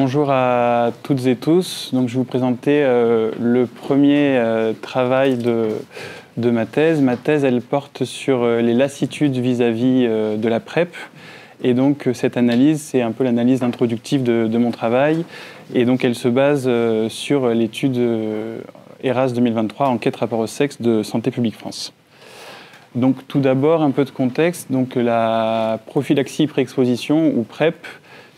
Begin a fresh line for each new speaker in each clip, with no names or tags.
Bonjour à toutes et tous. Donc, je vais vous présenter le premier travail de ma thèse. Ma thèse, elle porte sur les lassitudes vis-à-vis de la PrEP. Et donc, cette analyse, c'est un peu l'analyse introductive de mon travail. Et donc, elle se base sur l'étude ERAS 2023, enquête rapport au sexe de Santé publique France. Donc, tout d'abord, un peu de contexte. Donc, la prophylaxie pré-exposition, ou PrEP,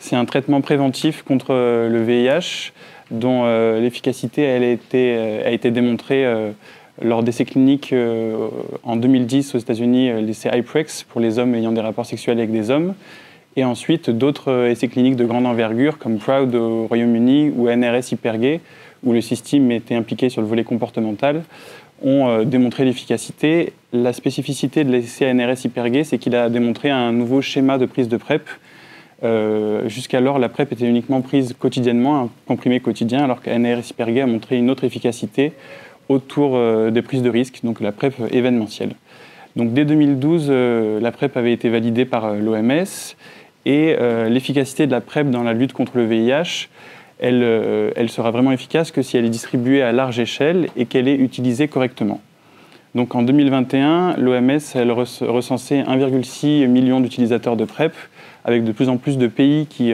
c'est un traitement préventif contre le VIH dont l'efficacité a été démontrée lors d'essais cliniques en 2010 aux États-Unis, l'essai IPREX pour les hommes ayant des rapports sexuels avec des hommes, et ensuite d'autres essais cliniques de grande envergure comme PROUD au Royaume-Uni ou NRS Hypergay, où le système était impliqué sur le volet comportemental, ont démontré l'efficacité. La spécificité de l'essai NRS Hypergay, c'est qu'il a démontré un nouveau schéma de prise de PrEP. Jusqu'alors, la PrEP était uniquement prise quotidiennement, un comprimé quotidien, alors qu'NRS Hypergay a montré une autre efficacité autour des prises de risque, donc la PrEP événementielle. Donc dès 2012, la PrEP avait été validée par l'OMS et l'efficacité de la PrEP dans la lutte contre le VIH, elle sera vraiment efficace que si elle est distribuée à large échelle et qu'elle est utilisée correctement. Donc en 2021, l'OMS recensait 1,6 million d'utilisateurs de PrEP, avec de plus en plus de pays qui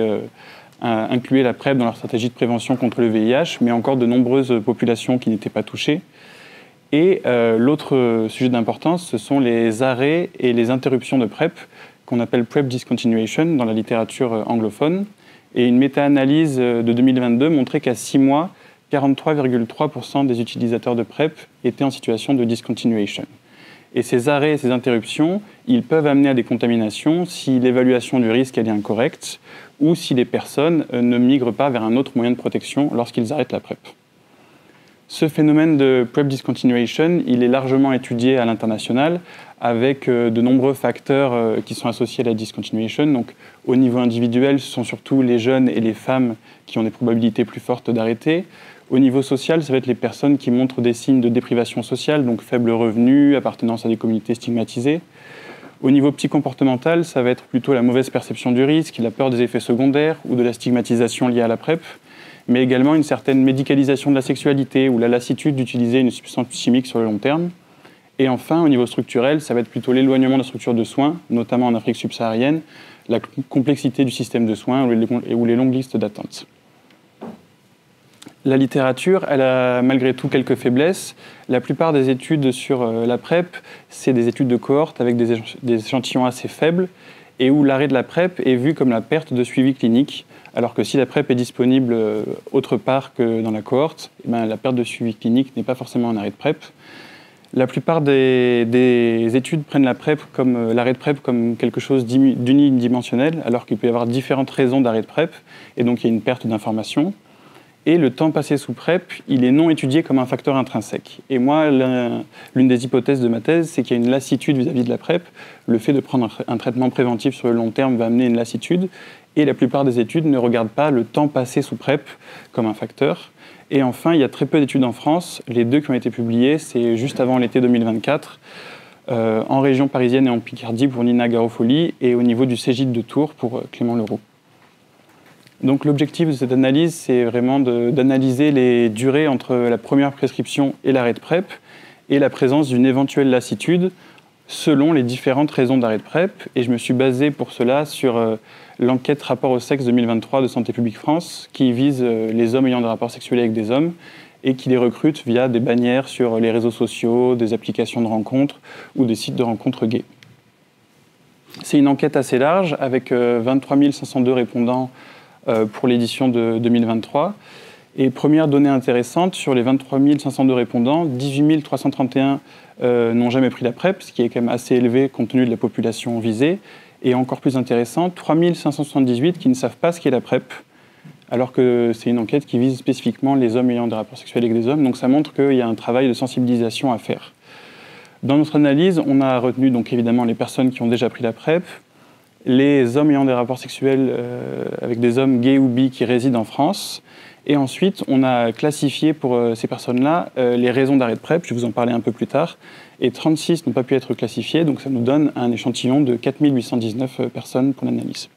incluaient la PrEP dans leur stratégie de prévention contre le VIH, mais encore de nombreuses populations qui n'étaient pas touchées. Et l'autre sujet d'importance, ce sont les arrêts et les interruptions de PrEP, qu'on appelle PrEP discontinuation dans la littérature anglophone. Et une méta-analyse de 2022 montrait qu'à 6 mois, 43,3% des utilisateurs de PrEP étaient en situation de discontinuation. Et ces arrêts et ces interruptions, ils peuvent amener à des contaminations si l'évaluation du risque elle est incorrecte ou si les personnes ne migrent pas vers un autre moyen de protection lorsqu'ils arrêtent la PrEP. Ce phénomène de PrEP discontinuation, il est largement étudié à l'international avec de nombreux facteurs qui sont associés à la discontinuation. Donc, au niveau individuel, ce sont surtout les jeunes et les femmes qui ont des probabilités plus fortes d'arrêter. Au niveau social, ça va être les personnes qui montrent des signes de déprivation sociale, donc faible revenu, appartenance à des communautés stigmatisées. Au niveau psychocomportemental, ça va être plutôt la mauvaise perception du risque, la peur des effets secondaires ou de la stigmatisation liée à la PrEP, mais également une certaine médicalisation de la sexualité ou la lassitude d'utiliser une substance chimique sur le long terme. Et enfin, au niveau structurel, ça va être plutôt l'éloignement de la structure de soins, notamment en Afrique subsaharienne, la complexité du système de soins ou les longues listes d'attente. La littérature, elle a malgré tout quelques faiblesses. La plupart des études sur la PrEP, c'est des études de cohorte avec des échantillons assez faibles et où l'arrêt de la PrEP est vu comme la perte de suivi clinique, alors que si la PrEP est disponible autre part que dans la cohorte, la perte de suivi clinique n'est pas forcément un arrêt de PrEP. La plupart des études prennent l'arrêt de PrEP comme quelque chose d'unidimensionnel, alors qu'il peut y avoir différentes raisons d'arrêt de PrEP, et donc il y a une perte d'information. Et le temps passé sous PrEP, il est non étudié comme un facteur intrinsèque. Et moi, l'une des hypothèses de ma thèse, c'est qu'il y a une lassitude vis-à-vis de la PrEP. Le fait de prendre un traitement préventif sur le long terme va amener une lassitude. Et la plupart des études ne regardent pas le temps passé sous PrEP comme un facteur. Et enfin, il y a très peu d'études en France. Les deux qui ont été publiées, c'est juste avant l'été 2024, en région parisienne et en Picardie pour Nina Garofoli, et au niveau du Cégide de Tours pour Clément Leroux. Donc l'objectif de cette analyse, c'est vraiment d'analyser les durées entre la première prescription et l'arrêt de PrEP et la présence d'une éventuelle lassitude selon les différentes raisons d'arrêt de PrEP. Et je me suis basé pour cela sur l'enquête rapport au sexe 2023 de Santé publique France qui vise les hommes ayant des rapports sexuels avec des hommes et qui les recrute via des bannières sur les réseaux sociaux, des applications de rencontres ou des sites de rencontres gays. C'est une enquête assez large avec 23 502 répondants pour l'édition de 2023. Et première donnée intéressante, sur les 23 502 répondants, 18 331 n'ont jamais pris la PrEP, ce qui est quand même assez élevé compte tenu de la population visée. Et encore plus intéressant, 3 578 qui ne savent pas ce qu'est la PrEP, alors que c'est une enquête qui vise spécifiquement les hommes ayant des rapports sexuels avec des hommes. Donc ça montre qu'il y a un travail de sensibilisation à faire. Dans notre analyse, on a retenu donc évidemment les personnes qui ont déjà pris la PrEP, les hommes ayant des rapports sexuels avec des hommes gays ou bi qui résident en France. Et ensuite, on a classifié pour ces personnes-là les raisons d'arrêt de PrEP, je vais vous en parler un peu plus tard. Et 36 n'ont pas pu être classifiées, donc ça nous donne un échantillon de 4 819 personnes pour l'analyse.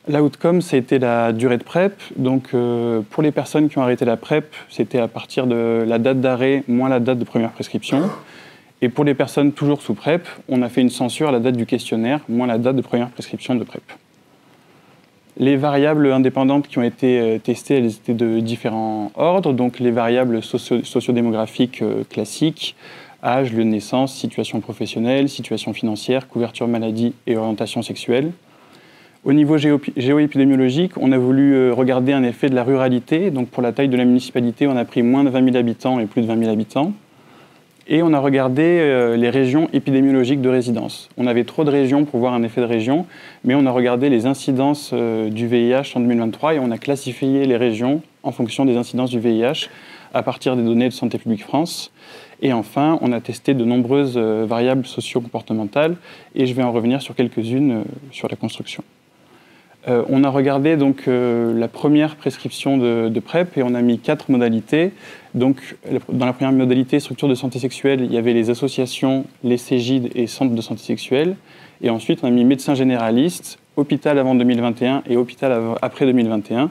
L'outcome, ça a été la durée de PrEP. Donc, pour les personnes qui ont arrêté la PrEP, c'était à partir de la date d'arrêt moins la date de première prescription. Et pour les personnes toujours sous PrEP, on a fait une censure à la date du questionnaire moins la date de première prescription de PrEP. Les variables indépendantes qui ont été testées, elles étaient de différents ordres. Donc, les variables sociodémographiques classiques, âge, lieu de naissance, situation professionnelle, situation financière, couverture maladie et orientation sexuelle. Au niveau géoépidémiologique, on a voulu regarder un effet de la ruralité. Donc pour la taille de la municipalité, on a pris moins de 20 000 habitants et plus de 20 000 habitants. Et on a regardé les régions épidémiologiques de résidence. On avait trop de régions pour voir un effet de région, mais on a regardé les incidences du VIH en 2023 et on a classifié les régions en fonction des incidences du VIH à partir des données de Santé publique France. Et enfin, on a testé de nombreuses variables socio-comportementales et je vais en revenir sur quelques-unes sur la construction. On a regardé donc la première prescription de PrEP et on a mis 4 modalités. Donc, dans la première modalité, structure de santé sexuelle, il y avait les associations, les CEGID et centres de santé sexuelle. Et ensuite, on a mis médecin généraliste, hôpital avant 2021 et hôpital après 2021.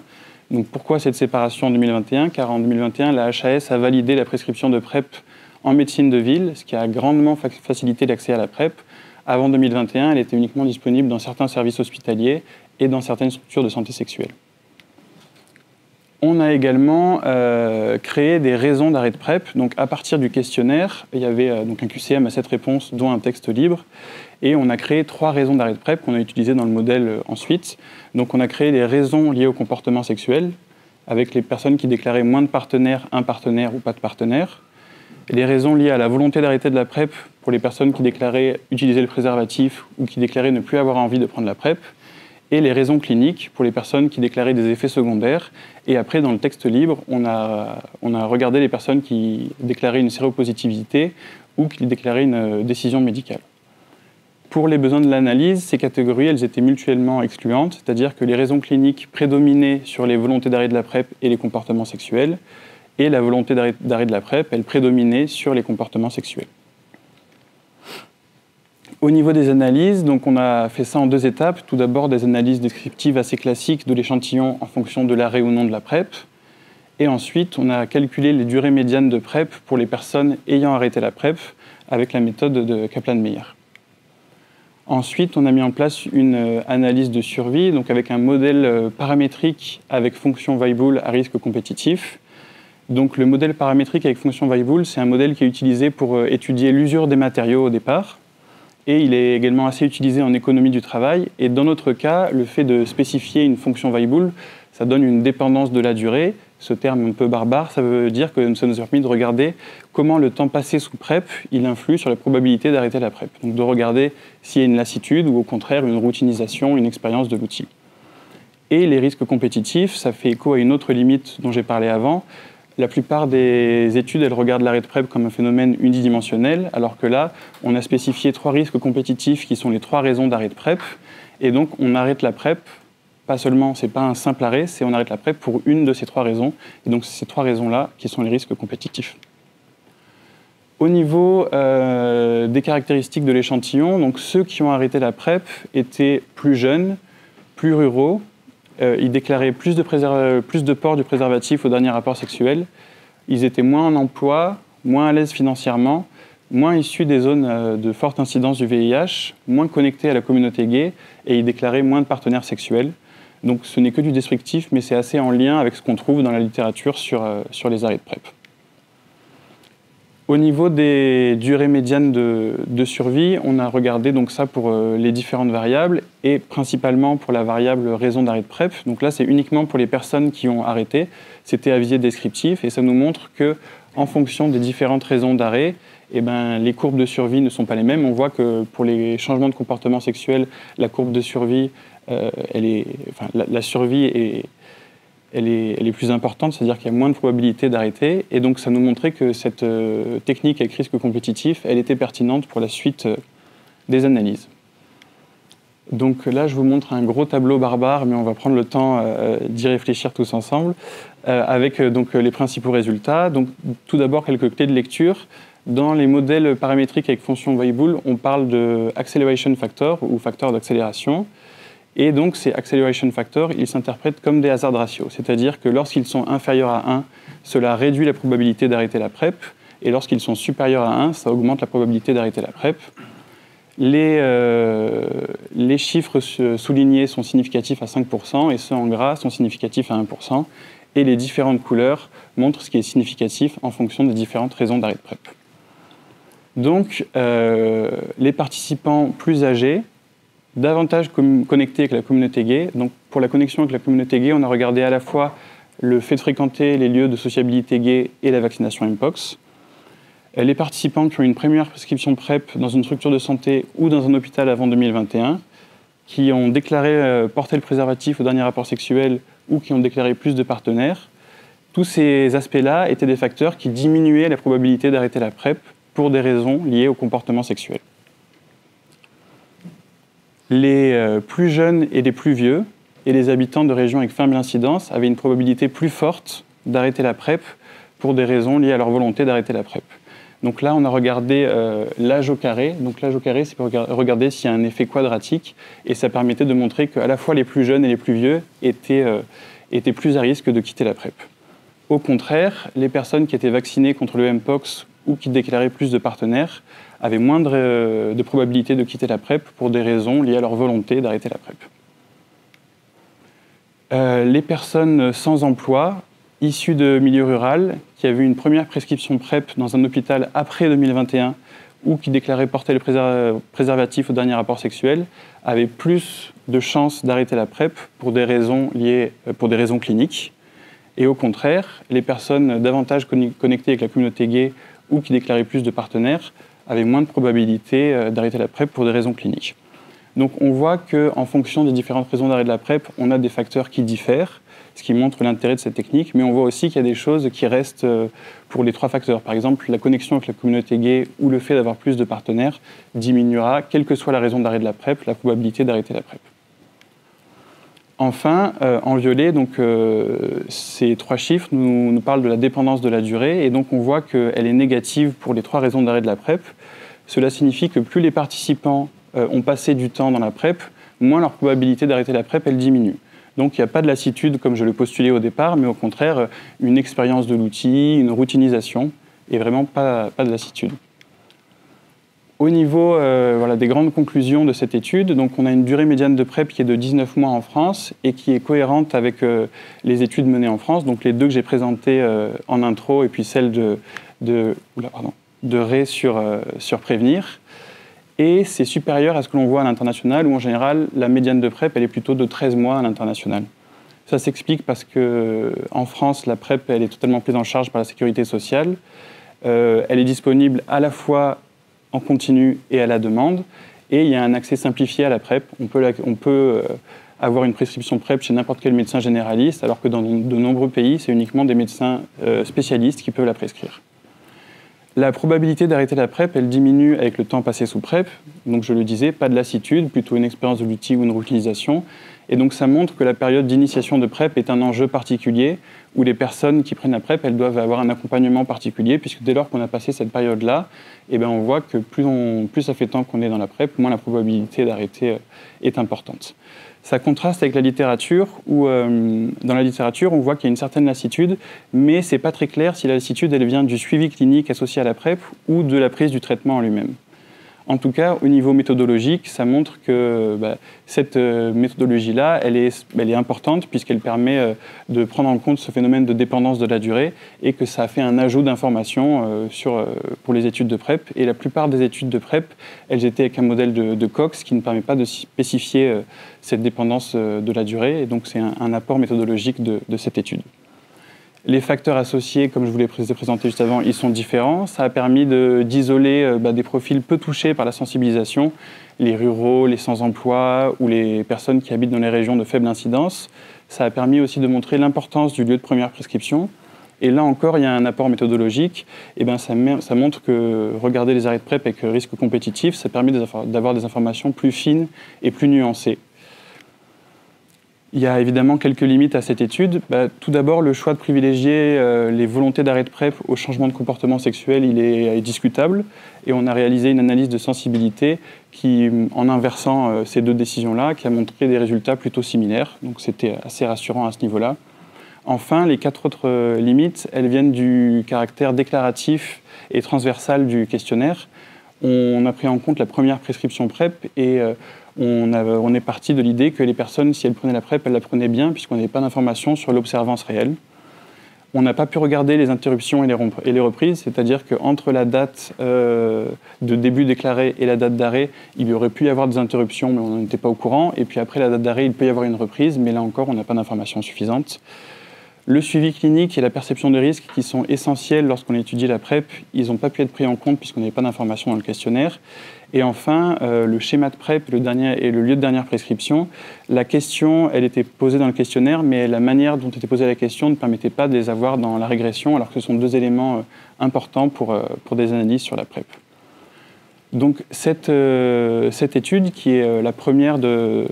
Donc, pourquoi cette séparation en 2021 ? Car en 2021, la HAS a validé la prescription de PrEP en médecine de ville, ce qui a grandement facilité l'accès à la PrEP. Avant 2021, elle était uniquement disponible dans certains services hospitaliers et dans certaines structures de santé sexuelle. On a également créé des raisons d'arrêt de PrEP. Donc, à partir du questionnaire, il y avait donc un QCM à 7 réponses, dont un texte libre. Et on a créé 3 raisons d'arrêt de PrEP qu'on a utilisées dans le modèle ensuite. Donc, on a créé des raisons liées au comportement sexuel, avec les personnes qui déclaraient moins de partenaires, un partenaire ou pas de partenaire. Les raisons liées à la volonté d'arrêter de la PrEP pour les personnes qui déclaraient utiliser le préservatif ou qui déclaraient ne plus avoir envie de prendre la PrEP. Et les raisons cliniques pour les personnes qui déclaraient des effets secondaires. Et après, dans le texte libre, on a regardé les personnes qui déclaraient une séropositivité ou qui déclaraient une décision médicale. Pour les besoins de l'analyse, ces catégories, elles étaient mutuellement excluantes, c'est-à-dire que les raisons cliniques prédominaient sur les volontés d'arrêt de la PrEP et les comportements sexuels, et la volonté d'arrêt de la PrEP, elle prédominait sur les comportements sexuels. Au niveau des analyses, donc on a fait ça en 2 étapes. Tout d'abord, des analyses descriptives assez classiques de l'échantillon en fonction de l'arrêt ou non de la PrEP. Et ensuite, on a calculé les durées médianes de PrEP pour les personnes ayant arrêté la PrEP avec la méthode de Kaplan-Meier. Ensuite, on a mis en place une analyse de survie, donc avec un modèle paramétrique avec fonction Weibull à risque compétitif. Donc le modèle paramétrique avec fonction Weibull, c'est un modèle qui est utilisé pour étudier l'usure des matériaux au départ. Et il est également assez utilisé en économie du travail. Et dans notre cas, le fait de spécifier une fonction Weibull, ça donne une dépendance de la durée. Ce terme un peu barbare, ça veut dire que ça nous a permis de regarder comment le temps passé sous PrEP, il influe sur la probabilité d'arrêter la PrEP. Donc de regarder s'il y a une lassitude ou au contraire une routinisation, une expérience de l'outil. Et les risques compétitifs, ça fait écho à une autre limite dont j'ai parlé avant. La plupart des études, elles regardent l'arrêt de PrEP comme un phénomène unidimensionnel, alors que là, on a spécifié 3 risques compétitifs qui sont les 3 raisons d'arrêt de PrEP. Et donc, on arrête la PrEP, pas seulement, c'est pas un simple arrêt, c'est on arrête la PrEP pour une de ces 3 raisons. Et donc, c'est ces 3 raisons-là qui sont les risques compétitifs. Au niveau des caractéristiques de l'échantillon, donc ceux qui ont arrêté la PrEP étaient plus jeunes, plus ruraux. Ils déclaraient plus de port du préservatif au dernier rapport sexuel. Ils étaient moins en emploi, moins à l'aise financièrement, moins issus des zones de forte incidence du VIH, moins connectés à la communauté gay, et ils déclaraient moins de partenaires sexuels. Donc ce n'est que du descriptif, mais c'est assez en lien avec ce qu'on trouve dans la littérature sur les arrêts de PrEP. Au niveau des durées médianes de survie, on a regardé donc ça pour les différentes variables et principalement pour la variable raison d'arrêt de PrEP. Donc là, c'est uniquement pour les personnes qui ont arrêté. C'était à visée descriptif et ça nous montre que, en fonction des différentes raisons d'arrêt, les courbes de survie ne sont pas les mêmes. On voit que pour les changements de comportement sexuel, la courbe de survie, la survie elle est plus importante, c'est-à-dire qu'il y a moins de probabilité d'arrêter. Et donc, ça nous montrait que cette technique avec risque compétitif, elle était pertinente pour la suite des analyses. Donc là, je vous montre un gros tableau barbare, mais on va prendre le temps d'y réfléchir tous ensemble, avec donc, les principaux résultats. Donc, tout d'abord, quelques clés de lecture. Dans les modèles paramétriques avec fonction Weibull, on parle de acceleration factor ou facteur d'accélération. Et donc, ces acceleration factors, ils s'interprètent comme des hazard ratios, c'est-à-dire que lorsqu'ils sont inférieurs à 1, cela réduit la probabilité d'arrêter la PrEP, et lorsqu'ils sont supérieurs à 1, ça augmente la probabilité d'arrêter la PrEP. Les chiffres soulignés sont significatifs à 5%, et ceux en gras sont significatifs à 1%, et les différentes couleurs montrent ce qui est significatif en fonction des différentes raisons d'arrêt de PrEP. Donc, les participants plus âgés, davantage connectés avec la communauté gay. Donc, pour la connexion avec la communauté gay, on a regardé à la fois le fait de fréquenter les lieux de sociabilité gay et la vaccination Mpox. Les participants qui ont une première prescription PrEP dans une structure de santé ou dans un hôpital avant 2021, qui ont déclaré porter le préservatif au dernier rapport sexuel ou qui ont déclaré plus de partenaires, tous ces aspects-là étaient des facteurs qui diminuaient la probabilité d'arrêter la PrEP pour des raisons liées au comportement sexuel. Les plus jeunes et les plus vieux, et les habitants de régions avec faible incidence, avaient une probabilité plus forte d'arrêter la PrEP pour des raisons liées à leur volonté d'arrêter la PrEP. Donc là, on a regardé l'âge au carré. Donc l'âge au carré, c'est pour regarder s'il y a un effet quadratique, et ça permettait de montrer qu'à la fois les plus jeunes et les plus vieux étaient plus à risque de quitter la PrEP. Au contraire, les personnes qui étaient vaccinées contre le Mpox ou qui déclaraient plus de partenaires avaient moins de probabilité de quitter la PrEP pour des raisons liées à leur volonté d'arrêter la PrEP. Les personnes sans emploi, issues de milieu rural, qui avaient une première prescription PrEP dans un hôpital après 2021 ou qui déclaraient porter le préservatif au dernier rapport sexuel, avaient plus de chances d'arrêter la PrEP pour des raisons cliniques. Et au contraire, les personnes davantage connectées avec la communauté gay ou qui déclaraient plus de partenaires avaient moins de probabilité d'arrêter la PrEP pour des raisons cliniques. Donc on voit qu'en fonction des différentes raisons d'arrêt de la PrEP, on a des facteurs qui diffèrent, ce qui montre l'intérêt de cette technique, mais on voit aussi qu'il y a des choses qui restent pour les trois facteurs. Par exemple, la connexion avec la communauté gay ou le fait d'avoir plus de partenaires diminuera, quelle que soit la raison d'arrêt de la PrEP, la probabilité d'arrêter la PrEP. Enfin, en violet, donc, ces trois chiffres nous parlent de la dépendance de la durée, et donc on voit qu'elle est négative pour les trois raisons d'arrêt de la PrEP. Cela signifie que plus les participants ont passé du temps dans la PrEP, moins leur probabilité d'arrêter la PrEP, elle diminue. Donc il n'y a pas de lassitude comme je le postulais au départ, mais au contraire une expérience de l'outil, une routinisation, et vraiment pas de lassitude. Au niveau des grandes conclusions de cette étude, donc on a une durée médiane de PrEP qui est de 19 mois en France et qui est cohérente avec les études menées en France, donc les deux que j'ai présentées en intro et puis celle de Ray sur Prévenir. Et c'est supérieur à ce que l'on voit à l'international, où en général, la médiane de PrEP, elle est plutôt de 13 mois à l'international. Ça s'explique parce qu'en France, la PrEP, elle est totalement prise en charge par la sécurité sociale. Elle est disponible à la fois en continu et à la demande. Et il y a un accès simplifié à la PrEP. On peut avoir une prescription PrEP chez n'importe quel médecin généraliste, alors que dans de nombreux pays, c'est uniquement des médecins spécialistes qui peuvent la prescrire. La probabilité d'arrêter la PrEP, elle diminue avec le temps passé sous PrEP. Donc je le disais, pas de lassitude, plutôt une expérience de l'outil ou une routinisation. Et donc ça montre que la période d'initiation de PrEP est un enjeu particulier, où les personnes qui prennent la PrEP, elles doivent avoir un accompagnement particulier, puisque dès lors qu'on a passé cette période-là, on voit que plus ça fait temps qu'on est dans la PrEP, moins la probabilité d'arrêter est importante. Ça contraste avec la littérature, où dans la littérature, on voit qu'il y a une certaine lassitude, mais ce n'est pas très clair si la lassitude elle vient du suivi clinique associé à la PrEP ou de la prise du traitement en lui-même. En tout cas, au niveau méthodologique, ça montre que cette méthodologie-là, elle est importante puisqu'elle permet de prendre en compte ce phénomène de dépendance de la durée et que ça a fait un ajout d'informations pour les études de PrEP. Et la plupart des études de PrEP, elles étaient avec un modèle de Cox qui ne permet pas de spécifier cette dépendance de la durée. Et donc, c'est un apport méthodologique de cette étude. Les facteurs associés, comme je vous l'ai présenté juste avant, ils sont différents. Ça a permis d'isoler des profils peu touchés par la sensibilisation, les ruraux, les sans-emploi ou les personnes qui habitent dans les régions de faible incidence. Ça a permis aussi de montrer l'importance du lieu de première prescription. Et là encore, il y a un apport méthodologique. Ça montre que regarder les arrêts de PrEP avec risque compétitif, ça permet d'avoir des informations plus fines et plus nuancées. Il y a évidemment quelques limites à cette étude. Tout d'abord, le choix de privilégier les volontés d'arrêt de PrEP au changement de comportement sexuel, il est discutable. Et on a réalisé une analyse de sensibilité qui, en inversant ces deux décisions-là, qui a montré des résultats plutôt similaires. Donc c'était assez rassurant à ce niveau-là. Enfin, les 4 autres limites, elles viennent du caractère déclaratif et transversal du questionnaire. On a pris en compte la première prescription PrEP et on est parti de l'idée que les personnes, si elles prenaient la PrEP, elles la prenaient bien puisqu'on n'avait pas d'informations sur l'observance réelle. On n'a pas pu regarder les interruptions et les reprises, c'est-à-dire qu'entre la date de début déclaré et la date d'arrêt, il y aurait pu y avoir des interruptions, mais on n'en était pas au courant. Et puis après la date d'arrêt, il peut y avoir une reprise, mais là encore, on n'a pas d'informations suffisantes. Le suivi clinique et la perception de risque, qui sont essentiels lorsqu'on étudie la PrEP, ils n'ont pas pu être pris en compte puisqu'on n'avait pas d'informations dans le questionnaire. Et enfin, le schéma de PrEP le lieu de dernière prescription. La question, elle était posée dans le questionnaire, mais la manière dont était posée la question ne permettait pas de les avoir dans la régression, alors que ce sont deux éléments importants pour des analyses sur la PrEP. Donc cette étude, qui est la première de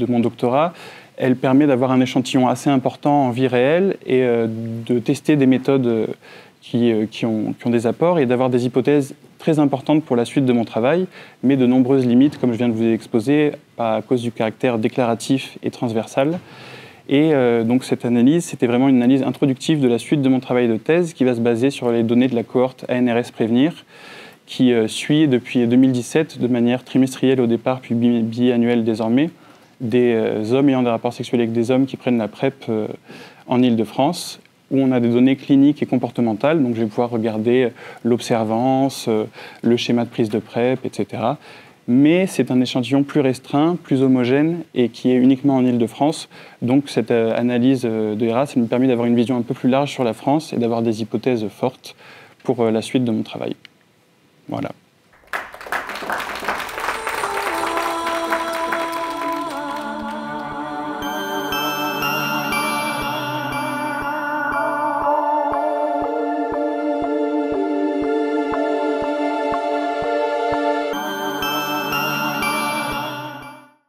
mon doctorat, elle permet d'avoir un échantillon assez important en vie réelle et de tester des méthodes qui ont des apports et d'avoir des hypothèses très importantes pour la suite de mon travail, mais de nombreuses limites, comme je viens de vous exposer, à cause du caractère déclaratif et transversal. Et donc cette analyse, c'était vraiment une analyse introductive de la suite de mon travail de thèse qui va se baser sur les données de la cohorte ANRS Prévenir, qui suit depuis 2017 de manière trimestrielle au départ, puis biannuelle désormais, des hommes ayant des rapports sexuels avec des hommes qui prennent la PrEP en Île-de-France, où on a des données cliniques et comportementales. Donc je vais pouvoir regarder l'observance, le schéma de prise de PrEP, etc. Mais c'est un échantillon plus restreint, plus homogène et qui est uniquement en Île-de-France. Donc cette analyse de HERA, ça me permet d'avoir une vision un peu plus large sur la France et d'avoir des hypothèses fortes pour la suite de mon travail. Voilà.